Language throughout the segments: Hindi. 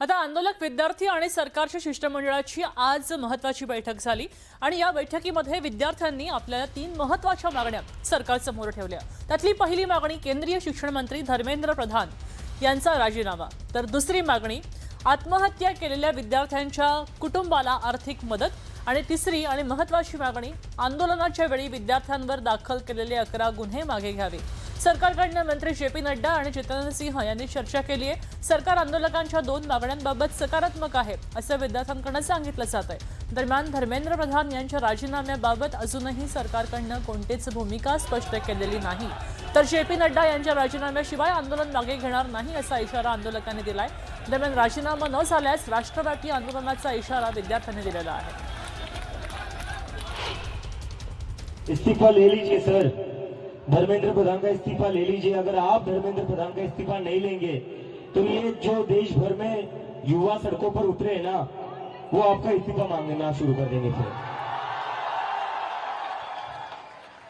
आता आंदोलक विद्यार्थी आणि सरकारच्या शिष्टमंडळाची आज महत्त्वाची बैठक झाली आणि या बैठकीमध्ये विद्यार्थ्यांनी आपल्या 3 महत्त्वाच्या मागण्या सरकारसमोर ठेवल्या। त्यातली पहिली मागणी केंद्रीय शिक्षण मंत्री धर्मेंद्र प्रधान यांचा राजीनामा, तर दुसरी मागणी आत्महत्या केलेल्या विद्यार्थ्यांच्या कुटुंबाला आर्थिक मदत आणि तिसरी आणि महत्त्वाची मागणी आंदोलनाच्या वेळी विद्यार्थ्यांवर दाखल केलेले 11 गुन्हे मागे घ्यावे। सरकारकडून मंत्री जे.पी. नड्डा आणि जितेंद्र सिंह यांनी चर्चा केली आहे। सरकार आंदोलकांच्या 2 मागण्यांबाबत सकारात्मक आहे असं विद्यार्थ्यांकडून सांगितलं जात आहे। दरम्यान धर्मेंद्र प्रधान यांच्या राजीनाम्याबाबत अजूनही सरकारकडून कोणतीच भूमिका स्पष्ट केलेली नाही, तर जे.पी. नड्डा यांच्या राजीनाम्याशिवाय आंदोलन मागे घेणार नाही असा इशारा आंदोलकांनी दिलाय। दरम्यान राजीनामा न झाल्यास राष्ट्रव्यापी आंदोलनाचा इशारा विद्यार्थ्यांनी दिलेला आहे। इस्तीफा ले लीजिए सर, धर्मेंद्र प्रधान का इस्तीफा ले लीजिए। अगर आप धर्मेंद्र प्रधान का इस्तीफा नहीं लेंगे तो ये जो देश भर में युवा सड़कों पर उतरे हैं ना, वो आपका इस्तीफा मांगना शुरू कर देंगे फिर।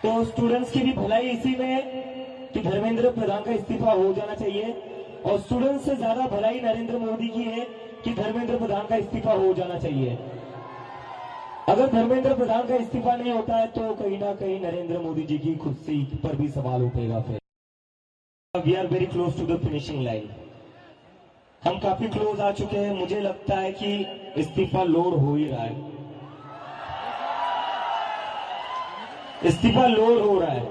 तो स्टूडेंट्स की भी भलाई इसी में है कि धर्मेंद्र प्रधान का इस्तीफा हो जाना चाहिए, और स्टूडेंट्स से ज्यादा भलाई नरेंद्र मोदी की है कि धर्मेंद्र प्रधान का इस्तीफा हो जाना चाहिए। अगर धर्मेंद्र प्रधान का इस्तीफा नहीं होता है तो कहीं ना कहीं नरेंद्र मोदी जी की कुर्सी पर भी सवाल उठेगा। फिर we are very close to the finishing line, हम काफी क्लोज आ चुके हैं। मुझे लगता है कि इस्तीफा लोड हो ही रहा है, इस्तीफा लोड हो रहा है,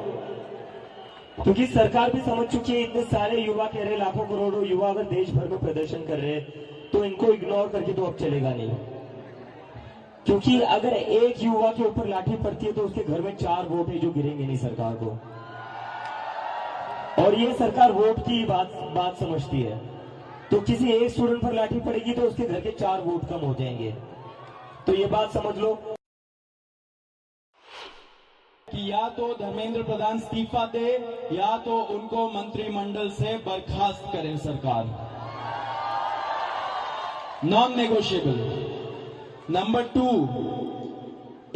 क्योंकि सरकार भी समझ चुकी है इतने सारे युवा कह रहे, लाखों करोड़ों युवा अगर देश भर में प्रदर्शन कर रहे तो इनको इग्नोर करके तो अब चलेगा नहीं। क्योंकि अगर एक युवा के ऊपर लाठी पड़ती है तो उसके घर में 4 वोट है जो गिरेंगे नहीं सरकार को, और ये सरकार वोट की बात समझती है। तो किसी एक स्टूडेंट पर लाठी पड़ेगी तो उसके घर के 4 वोट कम हो जाएंगे। तो ये बात समझ लो कि या तो धर्मेंद्र प्रधान इस्तीफा दे या तो उनको मंत्रिमंडल से बर्खास्त करें सरकार, नॉन नेगोशिएबल। नंबर 2,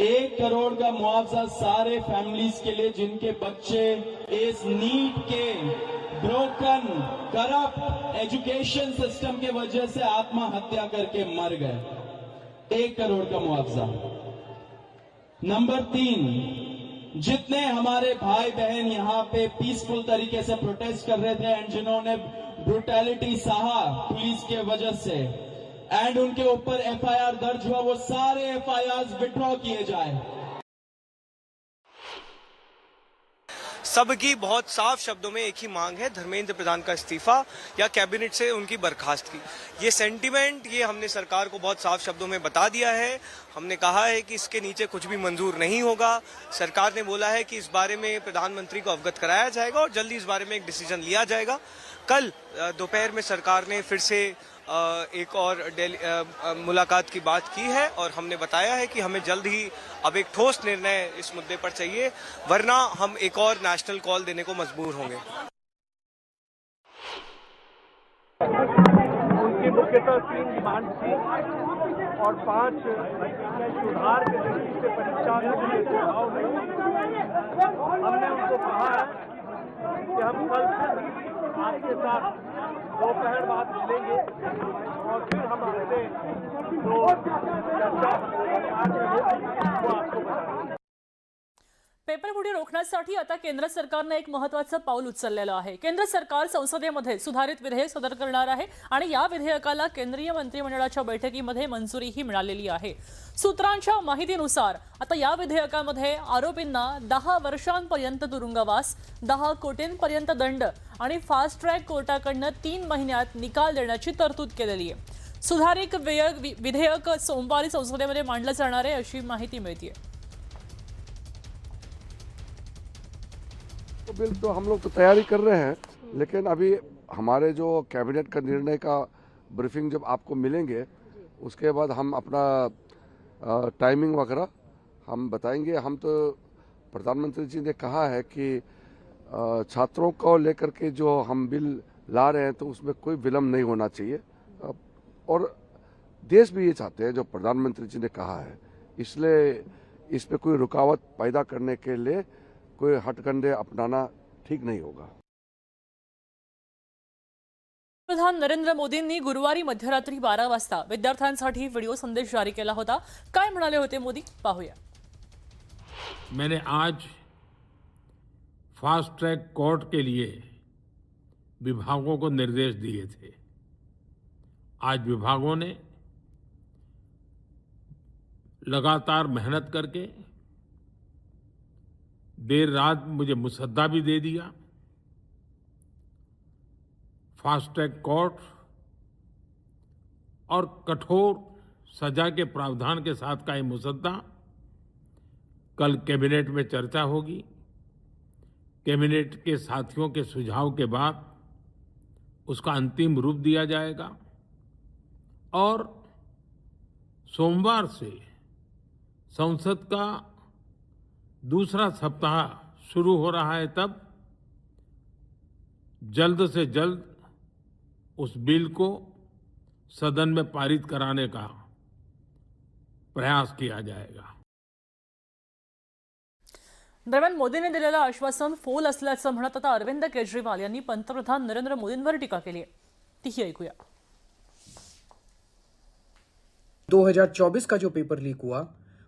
1 करोड़ का मुआवजा सारे फैमिलीज के लिए जिनके बच्चे इस नीट के ब्रोकन करप्ट एजुकेशन सिस्टम के वजह से आत्महत्या करके मर गए। 1 करोड़ का मुआवजा। नंबर 3, जितने हमारे भाई बहन यहाँ पे पीसफुल तरीके से प्रोटेस्ट कर रहे थे एंड जिन्होंने ब्रुटैलिटी सहा पुलिस के वजह से एंड उनके ऊपर एफआईआर दर्ज हुआ, वो सारे एफआईआर विड्रॉ किए जाए। सबकी बहुत साफ शब्दों में एक ही मांग है, धर्मेंद्र प्रधान का इस्तीफा या कैबिनेट से उनकी बर्खास्तगी। ये सेंटीमेंट ये हमने सरकार को बहुत साफ शब्दों में बता दिया है। हमने कहा है कि इसके नीचे कुछ भी मंजूर नहीं होगा। सरकार ने बोला है कि इस बारे में प्रधानमंत्री को अवगत कराया जाएगा और जल्दी इस बारे में एक डिसीजन लिया जाएगा। कल दोपहर में सरकार ने फिर से एक और मुलाकात की बात की है और हमने बताया है कि हमें जल्द ही अब एक ठोस निर्णय इस मुद्दे पर चाहिए, वरना हम एक और नेशनल कॉल देने को मजबूर होंगे। उनकी मुख्यतः 3 डिमांड थी और 5 सुधार के दृष्टि से परीक्षा में सुझाव नहीं। हमने उनको कहा है कि हम कल से आपके साथ दोपहर बाद मिलेंगे और फिर हम आपसे जो चर्चा वो आपको बताएंगे। पेपरफुटी रोखण्यासाठी आता केंद्र सरकारने एक महत्त्वाचं पाऊल उचललेलं आहे। केंद्र सरकार संसदेमध्ये सुधारित विधेयक सादर करणार आहे आणि या विधेयकाला केंद्रीय मंत्रिमंडळाच्या बैठकीमध्ये मंजुरीही मिळालेली आहे। सूत्रांच्या माहितीनुसार आता या विधेयकामध्ये आरोपींना 10 वर्षांपर्यंत तुरुंगवास, 10 कोटींपर्यंत दंड आणि फास्ट ट्रॅक कोर्टाकडून 3 महिन्यात निकाल देण्याची तरतूद केलेली आहे। सुधारित विधेयक सोमवारी संसदेमध्ये मांडलं जाणार आहे अशी माहिती मिळते। तो बिल तो हम लोग तो तैयारी कर रहे हैं, लेकिन अभी हमारे जो कैबिनेट का निर्णय का ब्रीफिंग जब आपको मिलेंगे उसके बाद हम अपना टाइमिंग वगैरह हम बताएंगे। हम तो प्रधानमंत्री जी ने कहा है कि छात्रों को लेकर के जो हम बिल ला रहे हैं तो उसमें कोई विलम्ब नहीं होना चाहिए, और देश भी ये चाहते हैं जो प्रधानमंत्री जी ने कहा है, इसलिए इस पे कोई रुकावट पैदा करने के लिए कोई हथकंडे अपनाना ठीक नहीं होगा। पंतप्रधान नरेंद्र मोदींनी गुरुवारी मध्यरात्री 12 वाजता विद्यार्थ्यांसाठी व्हिडिओ संदेश जारी केला होता. काय म्हणाले होते मोदी पाहूया. मैंने आज फास्ट ट्रैक कोर्ट के लिए विभागों को निर्देश दिए थे. आज विभागों ने लगातार मेहनत करके देर रात मुझे मुसद्दा भी दे दिया. फास्ट ट्रैक कोर्ट और कठोर सजा के प्रावधान के साथ का ये मुसद्दा कल कैबिनेट में चर्चा होगी. कैबिनेट के साथियों के सुझाव के बाद उसका अंतिम रूप दिया जाएगा और सोमवार से संसद का दूसरा सप्ताह शुरू हो रहा है. तब जल्द से जल्द उस बिल को सदन में पारित कराने का प्रयास किया जाएगा. दरम्यान मोदींनी दिलेलं आश्वासन फोल असल्याचं म्हणत आता अरविंद केजरीवाल यांनी पंतप्रधान नरेंद्र मोदींवर टीका केली आहे. तीही ऐकूया. 2024 का जो पेपर लीक हुआ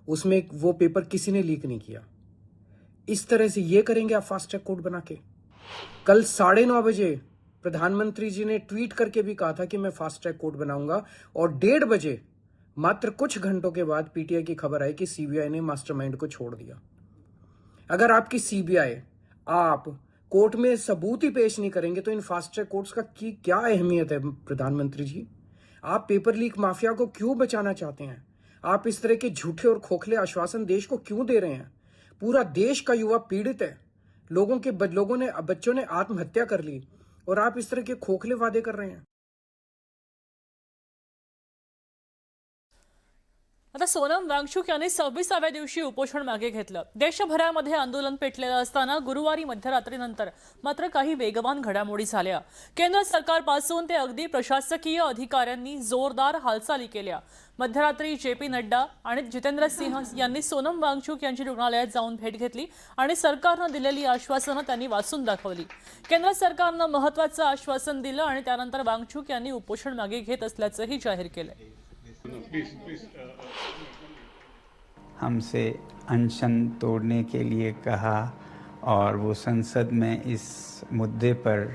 उसमें वो पेपर किसी ने लीक नहीं किया. इस तरह से ये करेंगे आप फास्ट ट्रैक कोर्ट बना के. कल 9:30 बजे प्रधानमंत्री जी ने ट्वीट करके भी कहा था कि मैं फास्ट ट्रैक कोर्ट बनाऊंगा और 1:30 बजे मात्र कुछ घंटों के बाद पीटीआई की खबर आई कि सीबीआई ने मास्टरमाइंड को छोड़ दिया. अगर आपकी सीबीआई आप कोर्ट में सबूत ही पेश नहीं करेंगे तो इन फास्ट ट्रैक कोर्ट्स का क्या अहमियत है. प्रधानमंत्री जी, आप पेपर लीक माफिया को क्यों बचाना चाहते हैं? आप इस तरह के झूठे और खोखले आश्वासन देश को क्यों दे रहे हैं? पूरा देश का युवा पीड़ित है. बच्चों ने आत्महत्या कर ली और आप इस तरह के खोखले वादे कर रहे हैं. आता सोनम वांगचुक यांनी 26व्या दिवशी उपोषण मागे घेतलं. देशभरामध्ये आंदोलन पेटलेलं असताना गुरुवारी मध्यरात्रीनंतर मात्र काही वेगवान घडामोडी झाल्या. केंद्र सरकारपासून ते अगदी प्रशासकीय अधिकाऱ्यांनी जोरदार हालचाली केल्या. मध्यरात्री जेपी नड्डा आणि जितेंद्र सिंह यांनी सोनम वांगचुक यांची रुग्णालयात जाऊन भेट घेतली आणि सरकारनं दिलेली आश्वासनं त्यांनी वाचून दाखवली. केंद्र सरकारनं महत्त्वाचं आश्वासन दिलं आणि त्यानंतर वांगचुक यांनी उपोषण मागे घेत असल्याचंही जाहीर केलं. हमसे अनशन तोड़ने के लिए कहा और वो संसद में इस मुद्दे पर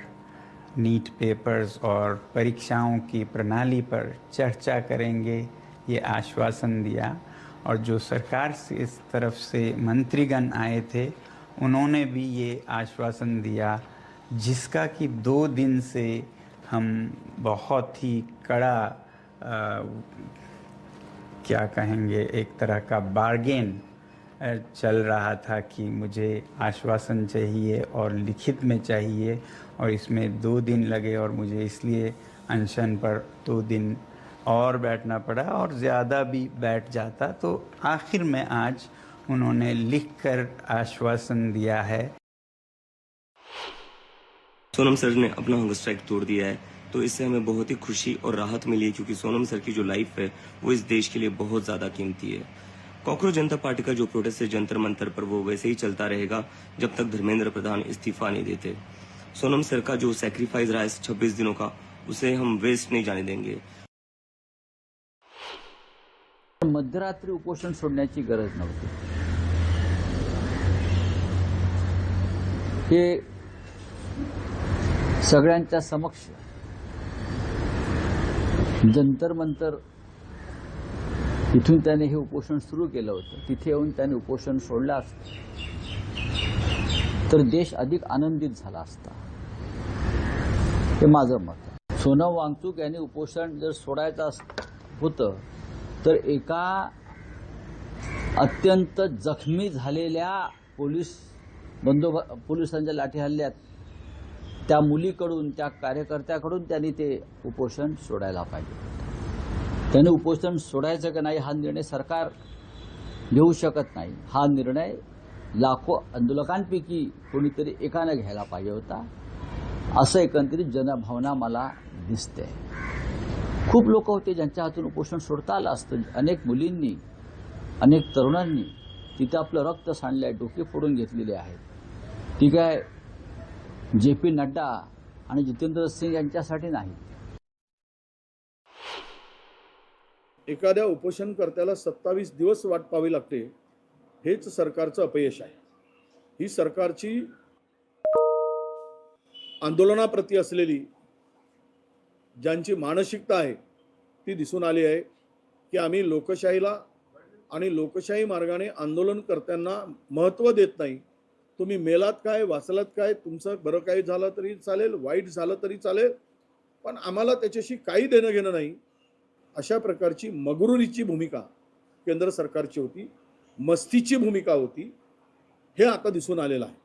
नीट पेपर्स और परीक्षाओं की प्रणाली पर चर्चा करेंगे ये आश्वासन दिया. और जो सरकार से इस तरफ से मंत्रीगण आए थे उन्होंने भी ये आश्वासन दिया जिसका कि 2 दिन से हम बहुत ही कड़ा क्या कहेंगे एक तरह का बार्गेन चल रहा था कि मुझे आश्वासन चाहिए और लिखित में चाहिए और इसमें 2 दिन लगे और मुझे इसलिए अनशन पर 2 दिन और बैठना पड़ा और ज़्यादा भी बैठ जाता तो आखिर में आज उन्होंने लिखकर आश्वासन दिया है. सोनम सर ने अपना हंगर स्ट्राइक तोड़ दिया है तो इससे हमें बहुत ही खुशी और राहत मिली है क्योंकि सोनम सर की जो लाइफ है वो इस देश के लिए बहुत ज्यादा कीमती है. कॉकरोच जनता पार्टी का जो प्रोटेस्ट है जंतर मंतर पर वो वैसे ही चलता रहेगा जब तक धर्मेंद्र प्रधान इस्तीफा नहीं देते. सोनम सर का जो सैक्रिफाइस रहा है 26 दिनों का उसे हम वेस्ट नहीं जाने देंगे. मध्यरात्री उपोषण सोडण्याची गरज नव्हती. हे सगळ्यांच्या समक्ष जंतर मंतर तिथून त्याने हे उपोषण सुरू केलं होतं. तिथे येऊन त्याने उपोषण सोडलं असतं तर देश अधिक आनंदित झाला असता हे माझं मत आहे. सोनम वांगचुक यांनी उपोषण जर सोडायचं होतं तर एका अत्यंत जखमी झालेल्या पोलिसांच्या लाठी हल्ल्यात त्या मुलीकडून त्या कार्यकर्त्याकडून त्यांनी ते उपोषण सोडायला पाहिजे. त्याने उपोषण सोडायचं का नाही हा निर्णय सरकार घेऊ शकत नाही. हा निर्णय लाखो आंदोलकांपैकी कोणीतरी एकाने घ्यायला पाहिजे होता असं एकंदरीत जनभावना मला दिसते. खूप लोक होते ज्यांच्या हातून उपोषण सोडता आलं असतं. अनेक मुलींनी अनेक तरुणांनी तिथे आपलं रक्त सांडलंय, डोके फोडून घेतलेले आहेत. ती काय जेपी नड्डा आणि जितेंद्र सिंग यांच्यासाठी नाही एखाद्या उपोषणकर्त्याला 27 दिवस वाट पाहावी लागते, हेच सरकारचं अपयश आहे. ही सरकारची आंदोलनाप्रती असलेली ज्यांची मानसिकता आहे ती दिसून आली आहे की आम्ही लोकशाहीला आणि लोकशाही मार्गाने आंदोलनकर्त्यांना महत्त्व देत नाही. तुम्ही मेलात काय, वाचलात काय, तुमचं बरं काही झालं तरी चालेल, वाईट झालं तरी चालेल, पण आम्हाला त्याच्याशी काही देणं घेणं नाही. अशा प्रकारची मगरुरीची भूमिका केंद्र सरकारची होती, मस्तीची भूमिका होती, हे आता दिसून आलेलं आहे.